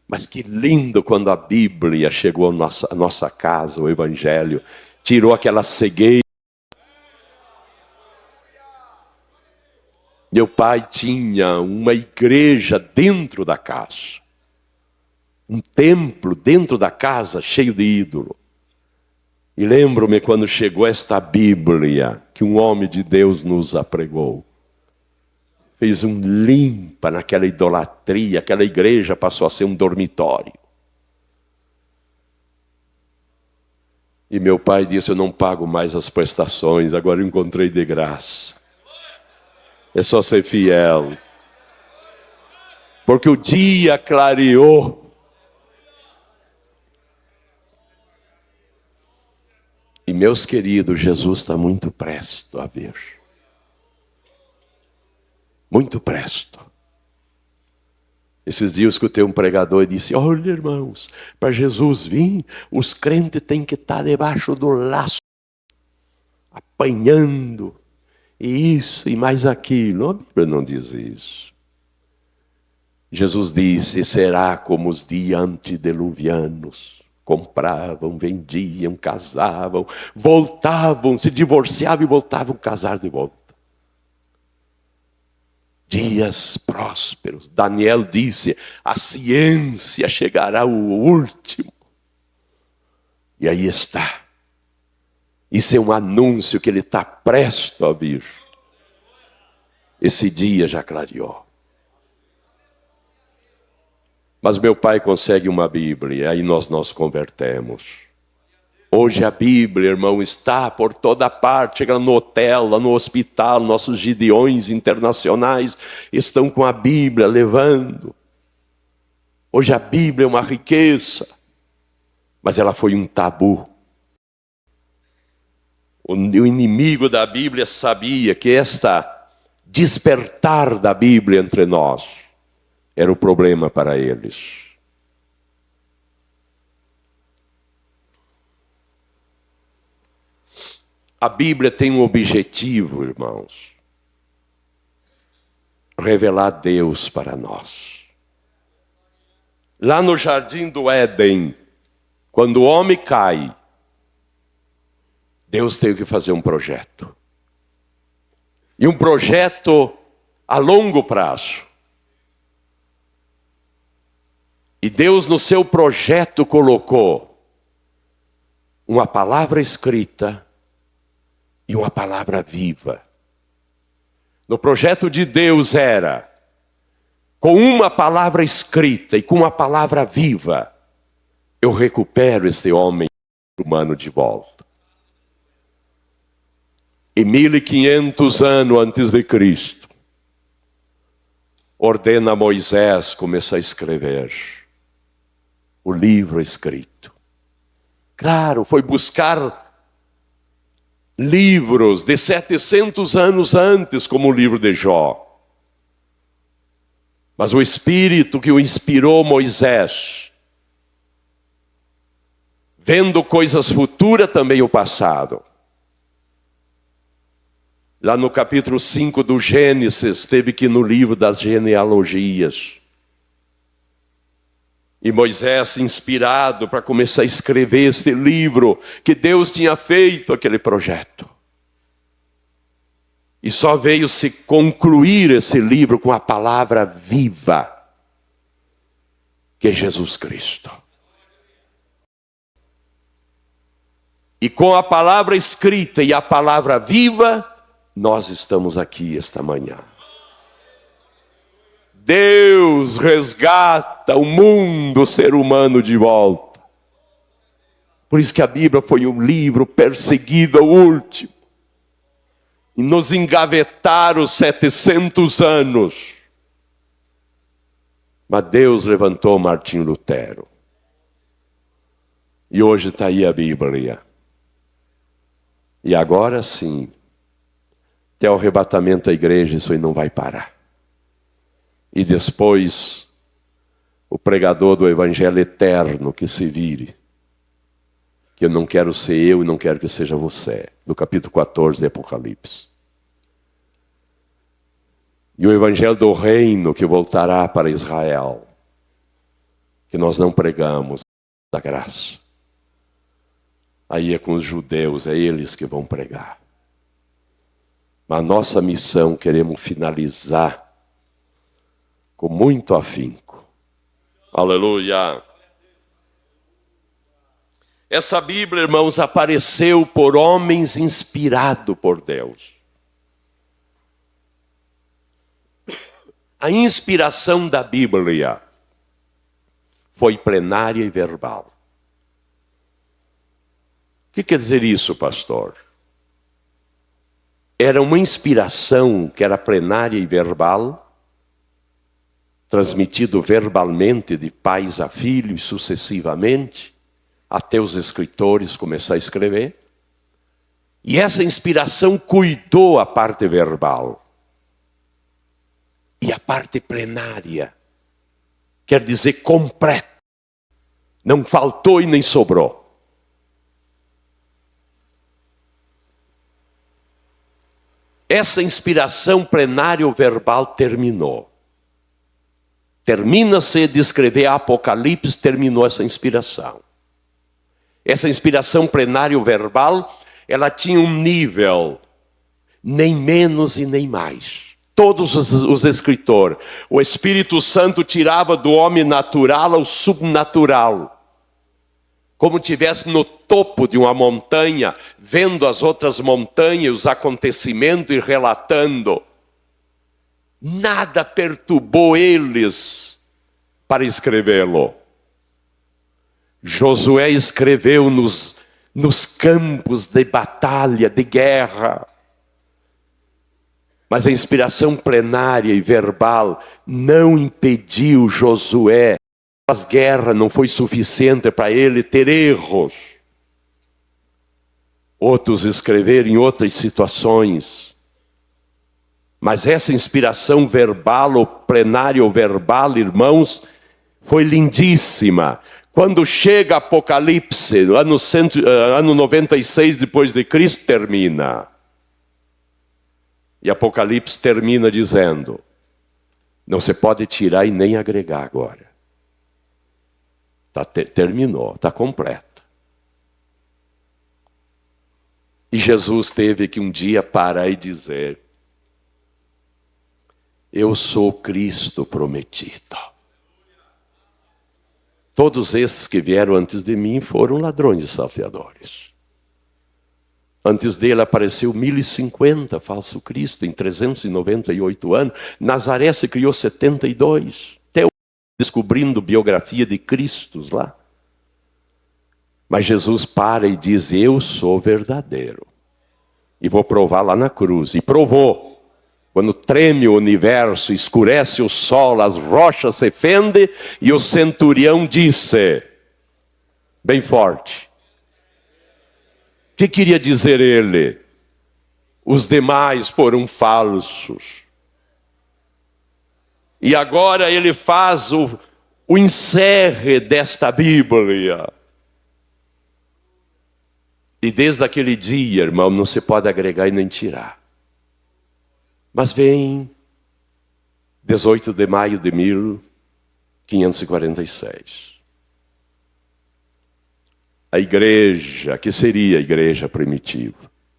Mas que lindo quando a Bíblia chegou à nossa casa, o Evangelho, tirou aquela cegueira. Meu pai tinha uma igreja dentro da casa. Um templo dentro da casa cheio de ídolo. E lembro-me quando chegou esta Bíblia, que um homem de Deus nos apregou. Fez um limpa naquela idolatria, aquela igreja passou a ser um dormitório. E meu pai disse, eu não pago mais as prestações, agora eu encontrei de graça. É só ser fiel. Porque o dia clareou. meus queridos, Jesus está muito presto a vir. Muito presto. Esses dias eu escutei um pregador e disse: olha, irmãos, para Jesus vir, os crentes têm que estar debaixo do laço, apanhando, e isso e mais aquilo. A Bíblia não diz isso. Jesus disse: será como os dias antediluvianos. Compravam, vendiam, casavam, voltavam, se divorciavam e voltavam a casar de volta. Dias prósperos. Daniel disse: a ciência chegará o último. E aí está. Isso é um anúncio que ele está presto a vir. Esse dia já clareou. Mas meu pai consegue uma Bíblia, aí nós convertemos. Hoje a Bíblia, irmão, está por toda parte. Chega no hotel, lá no hospital, nossos gideões internacionais estão com a Bíblia levando. Hoje a Bíblia é uma riqueza, mas ela foi um tabu. O inimigo da Bíblia sabia que esta despertar da Bíblia entre nós era o problema para eles. A Bíblia tem um objetivo, irmãos: revelar Deus para nós. Lá no jardim do Éden, quando o homem cai, Deus teve que fazer um projeto. E um projeto a longo prazo. E Deus no seu projeto colocou uma palavra escrita e uma palavra viva. No projeto de Deus era, com uma palavra escrita e com uma palavra viva, eu recupero esse homem humano de volta. E 1500 anos antes de Cristo, ordena a Moisés começar a escrever o livro escrito. Claro, foi buscar livros de 700 anos antes, como o livro de Jó. Mas o Espírito que o inspirou Moisés, vendo coisas futuras, também o passado. Lá no capítulo 5 do Gênesis, teve que ir no livro das genealogias. E Moisés, inspirado para começar a escrever esse livro, que Deus tinha feito aquele projeto. E só veio se concluir esse livro com a palavra viva, que é Jesus Cristo. E com a palavra escrita e a palavra viva, nós estamos aqui esta manhã. Deus resgata o mundo, o ser humano de volta. Por isso que a Bíblia foi um livro perseguido ao último. E nos engavetaram 700 anos. Mas Deus levantou Martim Lutero. E hoje está aí a Bíblia. E agora sim, até o arrebatamento da igreja, isso aí não vai parar. E depois, o pregador do Evangelho eterno que se vire. Que eu não quero ser eu e não quero que seja você. Do capítulo 14 de Apocalipse. E o Evangelho do Reino que voltará para Israel. Que nós não pregamos da graça. Aí é com os judeus, é eles que vão pregar. Mas a nossa missão queremos finalizar com muito afinco. Aleluia! Essa Bíblia, irmãos, apareceu por homens inspirados por Deus. A inspiração da Bíblia foi plenária e verbal. O que quer dizer isso, pastor? Era uma inspiração que era plenária e verbal, transmitido verbalmente de pais a filhos sucessivamente, até os escritores começarem a escrever. E essa inspiração cuidou a parte verbal. E a parte plenária, quer dizer completa. Não faltou e nem sobrou. Essa inspiração plenário-verbal terminou. Termina-se de escrever Apocalipse, terminou essa inspiração. Essa inspiração plenário-verbal, ela tinha um nível, nem menos e nem mais. Todos os escritores, o Espírito Santo tirava do homem natural ao subnatural. Como tivesse no topo de uma montanha, vendo as outras montanhas, os acontecimentos e relatando. Nada perturbou eles para escrevê-lo. Josué escreveu nos campos de batalha, de guerra. Mas a inspiração plenária e verbal não impediu Josué. As guerras não foi suficiente para ele ter erros. Outros escreveram em outras situações. Mas essa inspiração verbal, ou plenária ou verbal, irmãos, foi lindíssima. Quando chega Apocalipse, ano 96 depois de Cristo, termina. E Apocalipse termina dizendo, não se pode tirar e nem agregar agora. Terminou, está completo. E Jesus teve que um dia parar e dizer, eu sou Cristo prometido. Todos esses que vieram antes de mim foram ladrões e salteadores. Antes dele apareceu 1050 falso Cristo em 398 anos. Nazaré se criou 72. Até descobrindo biografia de Cristos lá. Mas Jesus para e diz, eu sou verdadeiro. E vou provar lá na cruz. E provou. Quando treme o universo, escurece o sol, as rochas se fendem, e o centurião disse, bem forte. O que queria dizer ele? Os demais foram falsos. E agora ele faz o encerre desta Bíblia. E desde aquele dia, irmão, não se pode agregar e nem tirar. Mas vem 18 de maio de 1546. A igreja, que seria a igreja primitiva,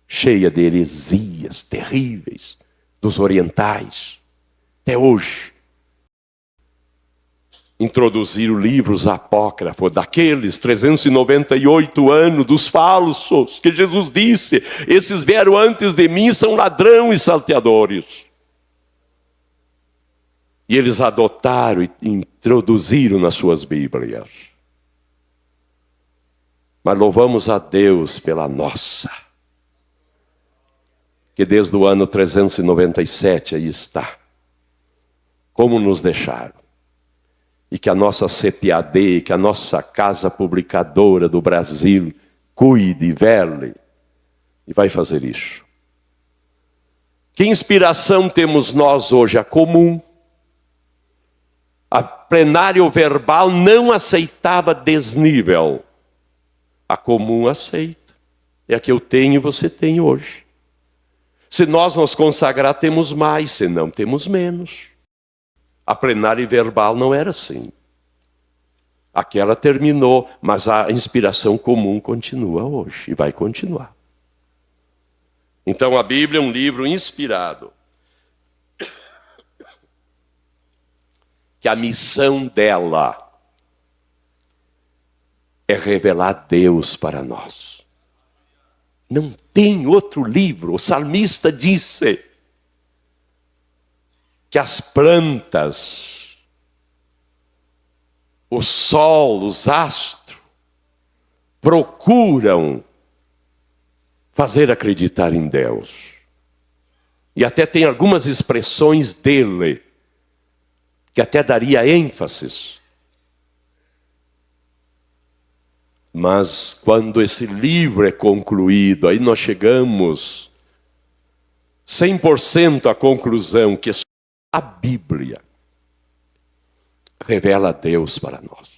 cheia de heresias terríveis dos orientais, até hoje. Introduziram livros apócrifos daqueles 398 anos dos falsos, que Jesus disse, esses vieram antes de mim, são ladrões e salteadores. E eles adotaram e introduziram nas suas Bíblias. Mas louvamos a Deus pela nossa, que desde o ano 397 aí está. Como nos deixaram. E que a nossa CPAD, que a nossa Casa Publicadora do Brasil cuide, vele, e vai fazer isso. Que inspiração temos nós hoje? A comum. A plenário verbal não aceitava desnível. A comum aceita. É a que eu tenho e você tem hoje. Se nós nos consagrar, temos mais, se não, temos menos. A plenária verbal não era assim. Aquela terminou, mas a inspiração comum continua hoje e vai continuar. Então a Bíblia é um livro inspirado. Que a missão dela é revelar Deus para nós. Não tem outro livro. O salmista disse que as plantas, o sol, os astros, procuram fazer acreditar em Deus. E até tem algumas expressões dele, que até daria ênfase. Mas quando esse livro é concluído, aí nós chegamos 100% à conclusão que a Bíblia revela Deus para nós.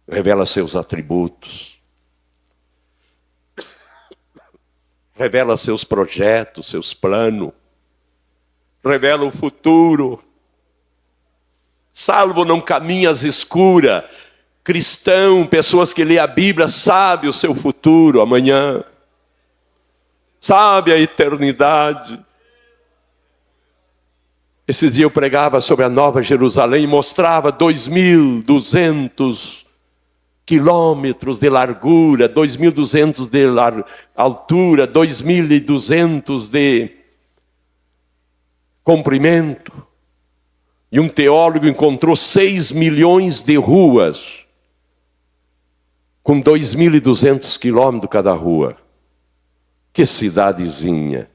Revela seus atributos. Revela seus projetos, seus planos. Revela o futuro. Salvo não caminha às escuras. Cristão, pessoas que lêem a Bíblia, sabe o seu futuro amanhã. Sabe a eternidade. Esses dias eu pregava sobre a Nova Jerusalém e mostrava 2.200 quilômetros de largura, 2.200 de altura, 2.200 de comprimento. E um teólogo encontrou 6 milhões de ruas, com 2.200 quilômetros cada rua. Que cidadezinha.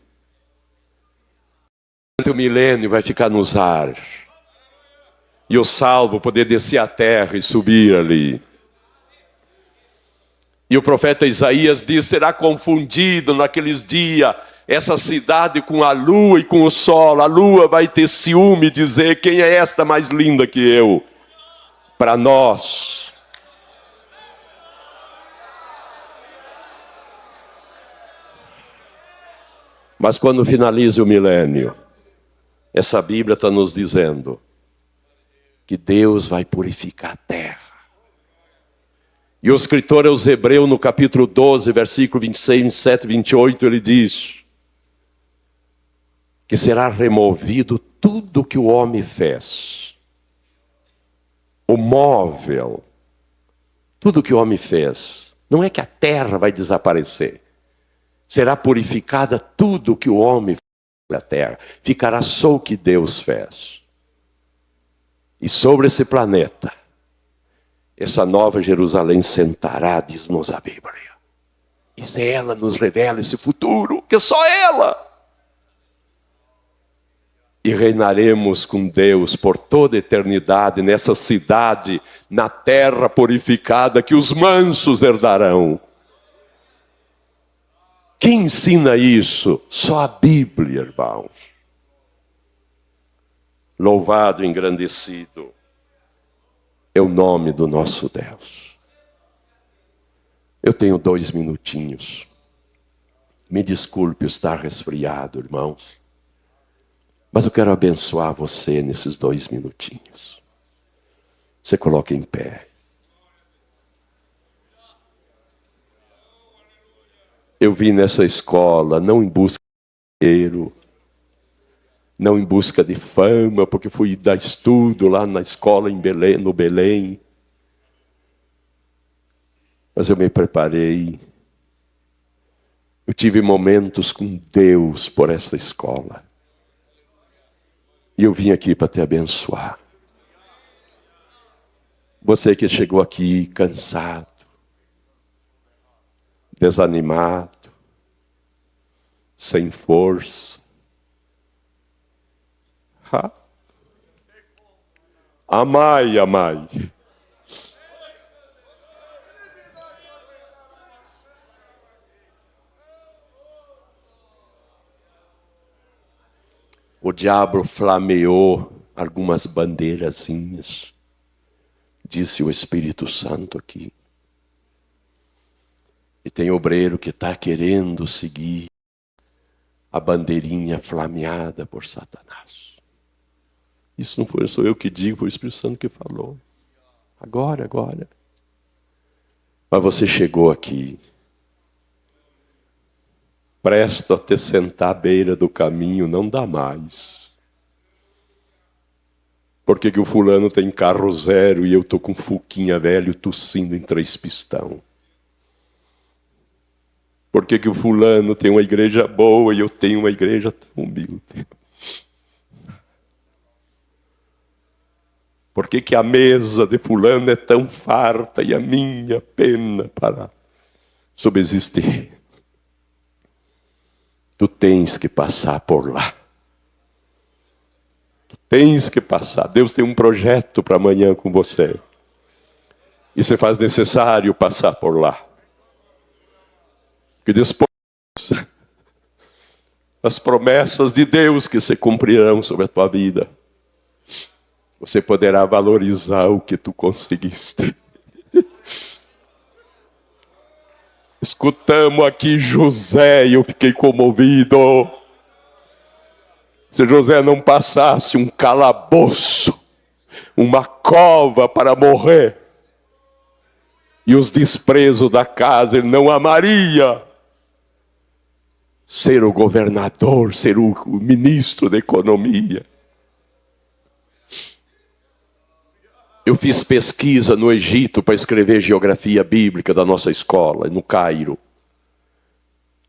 O milênio vai ficar nos ares. E o salvo poder descer à terra e subir ali. E o profeta Isaías diz, será confundido naqueles dias essa cidade com a lua e com o sol. A lua vai ter ciúme e dizer, quem é esta mais linda que eu? Para nós. Mas quando finaliza o milênio, essa Bíblia está nos dizendo que Deus vai purificar a terra. E o escritor aos Hebreus, no capítulo 12, versículo 26, 27 e 28, ele diz que será removido tudo que o homem fez. O móvel, tudo que o homem fez. Não é que a terra vai desaparecer. Será purificada tudo que o homem fez na terra. Ficará só o que Deus fez. E sobre esse planeta, essa nova Jerusalém sentará, diz-nos a Bíblia. E se ela nos revela esse futuro, que só ela. E reinaremos com Deus por toda a eternidade nessa cidade, na terra purificada que os mansos herdarão. Quem ensina isso? Só a Bíblia, irmãos. Louvado, engrandecido é o nome do nosso Deus. Eu tenho 2 minutinhos. Me desculpe estar resfriado, irmãos. Mas eu quero abençoar você nesses 2 minutinhos. Você coloca em pé. Eu vim nessa escola não em busca de dinheiro, não em busca de fama, porque fui dar estudo lá na escola em Belém, no Belém. Mas eu me preparei. Eu tive momentos com Deus por essa escola. E eu vim aqui para te abençoar. Você que chegou aqui cansado, desanimado, sem força. Amai, amai. O diabo flameou algumas bandeirazinhas, disse o Espírito Santo aqui. E tem obreiro que está querendo seguir a bandeirinha flameada por Satanás. Isso não sou eu que digo, foi o Espírito Santo que falou. Agora. Mas você chegou aqui. Presta a te sentar à beira do caminho, não dá mais. Por que o fulano tem carro zero e eu estou com fuquinha velho tossindo em 3 pistão? Por que o fulano tem uma igreja boa e eu tenho uma igreja tão humilde? Por que a mesa de fulano é tão farta e a minha pena para subsistir? Tu tens que passar por lá. Tu tens que passar. Deus tem um projeto para amanhã com você. E se faz necessário passar por lá. Que depois as promessas de Deus que se cumprirão sobre a tua vida, você poderá valorizar o que tu conseguiste. Escutamos aqui José e eu fiquei comovido. Se José não passasse um calabouço, uma cova para morrer, e os desprezos da casa, ele não amaria ser o governador, ser o ministro da economia. Eu fiz pesquisa no Egito para escrever geografia bíblica da nossa escola, no Cairo.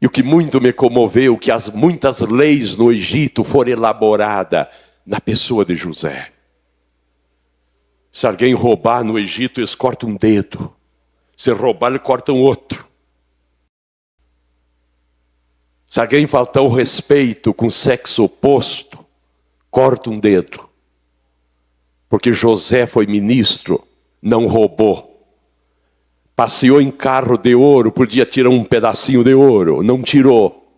E o que muito me comoveu, que as muitas leis no Egito foram elaboradas na pessoa de José. Se alguém roubar no Egito, eles cortam um dedo. Se roubar, eles cortam outro. Se alguém faltar o respeito com o sexo oposto, corta um dedo. Porque José foi ministro, não roubou. Passeou em carro de ouro, podia tirar um pedacinho de ouro, não tirou.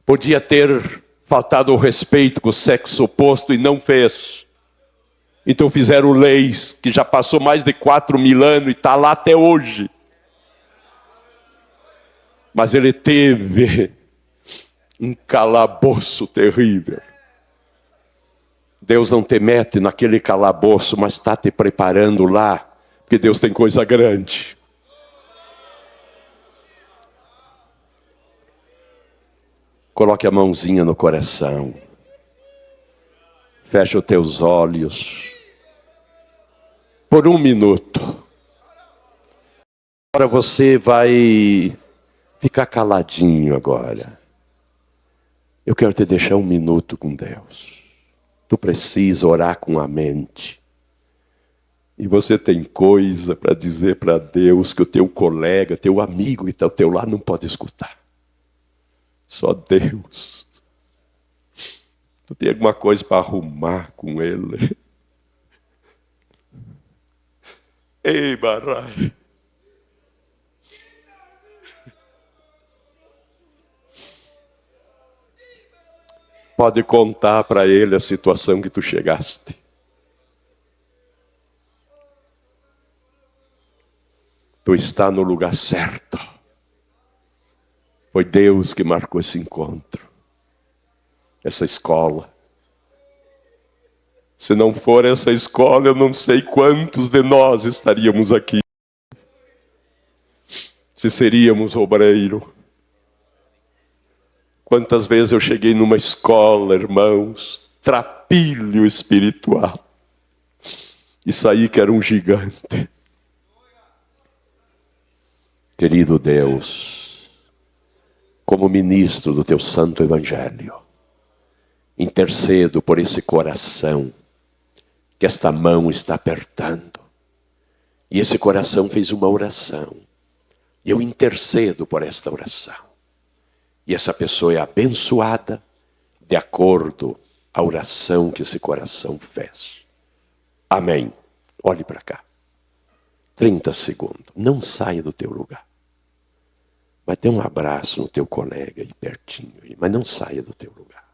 Podia ter faltado o respeito com o sexo oposto e não fez. Então fizeram leis que já passou mais de 4.000 anos e está lá até hoje. Mas ele teve um calabouço terrível. Deus não te mete naquele calabouço, mas está te preparando lá, porque Deus tem coisa grande. Coloque a mãozinha no coração. Fecha os teus olhos. Por um minuto. Agora você vai ficar caladinho agora. Eu quero te deixar um minuto com Deus. Tu precisa orar com a mente. E você tem coisa para dizer para Deus que o teu colega, teu amigo e teu lado não pode escutar. Só Deus. Tu tem alguma coisa para arrumar com ele? Ei, Barai. Pode contar para ele a situação que tu chegaste. Tu está no lugar certo. Foi Deus que marcou esse encontro. Essa escola. Se não for essa escola, eu não sei quantos de nós estaríamos aqui. Se seríamos obreiro. Quantas vezes eu cheguei numa escola, irmãos, trapilho espiritual, e saí que era um gigante. Querido Deus, como ministro do teu santo evangelho, intercedo por esse coração que esta mão está apertando. E esse coração fez uma oração. E eu intercedo por esta oração. E essa pessoa é abençoada de acordo à oração que esse coração fez. Amém. Olhe para cá. 30 segundos. Não saia do teu lugar. Vai ter um abraço no teu colega aí pertinho. Mas não saia do teu lugar.